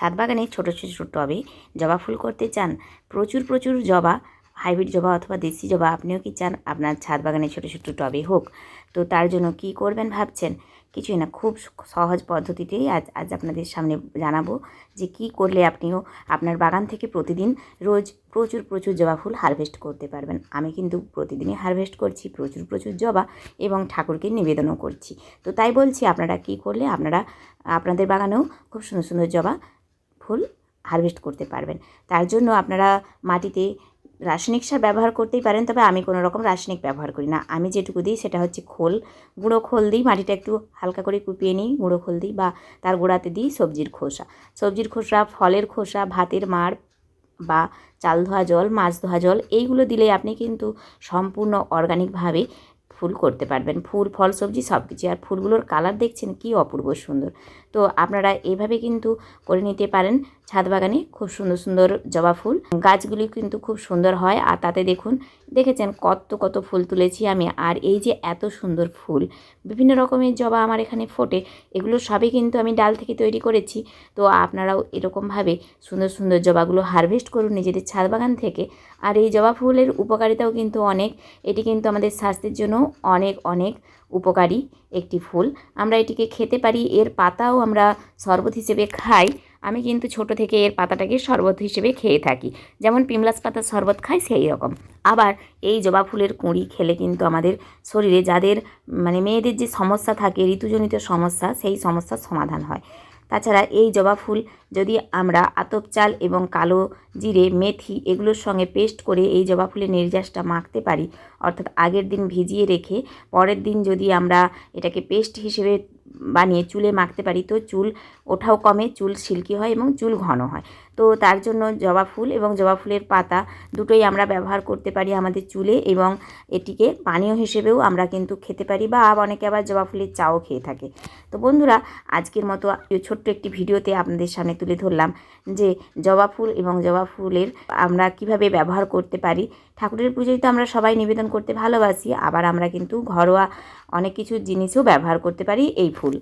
ছাদ বাগানে ছোটো ছোটো টবে জবা ফুল করতে চান, প্রচুর প্রচুর জবা, হাইব্রিড জবা অথবা দেশি জবা আপনিও কি চান আপনার ছাদ বাগানে ছোটো ছোটো টবে হোক? তো তার জন্য কি করবেন ভাবছেন? কিছুই না, খুব সহজ পদ্ধতিতেই আজ আপনাদের সামনে জানাবো যে কি করলে আপনিও আপনার বাগান থেকে প্রতিদিন রোজ প্রচুর প্রচুর জবা ফুল হারভেস্ট করতে পারবেন। আমি কিন্তু প্রতিদিনই হারভেস্ট করছি প্রচুর প্রচুর জবা এবং ঠাকুরকে নিবেদনও করছি। তো তাই বলছি, আপনারা কি করলে আপনারা আপনাদের বাগানেও খুব সুন্দর সুন্দর জবা ফুল হারভেস্ট করতে পারবেন। তার জন্য আপনারা মাটিতে রাসায়নিক সার ব্যবহার করতেই পারেন, তবে আমি কোনো রকম রাসায়নিক ব্যবহার করি না। আমি যেটুকু দিই সেটা হচ্ছে খোল, গুঁড়ো খোল দিই, মাটিটা একটু হালকা করে কুপিয়ে নিই, গুঁড়ো খোল দিই, বা তার গোড়াতে দিই সবজির খোসা, ফলের খোসা, ভাতের মাড় বা চাল ধোয়া জল, মাছ ধোয়া জল, এইগুলো দিলে আপনি কিন্তু সম্পূর্ণ অর্গানিকভাবে ফুল করতে পারবেন। ফুল, ফল, সবজি সব কিছু। আর ফুলগুলোর কালার দেখছেন কি অপূর্ব সুন্দর। তো আপনারা এইভাবে কিন্তু করে নিতে পারেন ছাদ বাগানে খুব সুন্দর সুন্দর জবা ফুল। গাছগুলি কিন্তু খুব সুন্দর হয়। আর তাতে দেখেছেন কত কত ফুল তুলেছি আমি। আর এই যে এত সুন্দর ফুল, বিভিন্ন রকমের জবা আমার এখানে ফোটে, এগুলো সবই কিন্তু আমি ডাল থেকে তৈরি করেছি। তো আপনারাও এরকমভাবে সুন্দর সুন্দর জবাগুলো হারভেস্ট করুন নিজেদের ছাদ বাগান থেকে। আর এই জবা ফুলের উপকারিতাও কিন্তু অনেক। এটি কিন্তু আমাদের স্বাস্থ্যের জন্য অনেক অনেক উপকারী একটি ফুল। আমরা এটিকে খেতে পারি, এর পাতাও আমরা শরবত হিসেবে খাই। আমি কিন্তু ছোট থেকে এর পাতাটাকে শরবত হিসেবে খেয়ে থাকি, যেমন পিমলাস পাতার শরবত খাই সেই রকম। আবার এই জবা ফুলের কুঁড়ি খেলে কিন্তু আমাদের শরীরে যাদের মেয়েদের যে সমস্যা থাকে, ঋতুজনিত সমস্যা, সেই সমস্যার সমাধান হয়। তাছাড়া এই জবা ফুল যদি আমরা আতপ চাল এবং কালো জিরে, মেথি এগুলোর সঙ্গে পেস্ট করে এই জবা ফুলের নির্যাসটা মাখতে পারি, অর্থাৎ আগের দিন ভিজিয়ে রেখে পরের দিন যদি আমরা এটাকে পেস্ট হিসেবে বানিয়ে চুলে মাখতে পারি, তো চুল ওঠাও কমে, চুল সিল্কি হয় এবং চুল ঘন হয়। তো তার জন্য জবা ফুল এবং জবা ফুলের পাতা দুটোই আমরা ব্যবহার করতে পারি আমাদের চুলে, এবং এটিকে পানীয় হিসেবেও আমরা কিন্তু খেতে পারি, বা অনেকে আবার জবা ফুলের চাও খেয়ে থাকে। তো বন্ধুরা, আজকের মতো ছোট্ট একটি ভিডিওতে আপনাদের সামনে তুলে ধরলাম যে জবা ফুল এবং জবা ফুলের আমরা কিভাবে ব্যবহার করতে পারি। ঠাকুরের পুজোয় তো আমরা সবাই নিবেদন করতে ভালোবাসি, আবার আমরা কিন্তু ঘরোয়া অনেক কিছু জিনিসও ব্যবহার করতে পারি এই ফুল।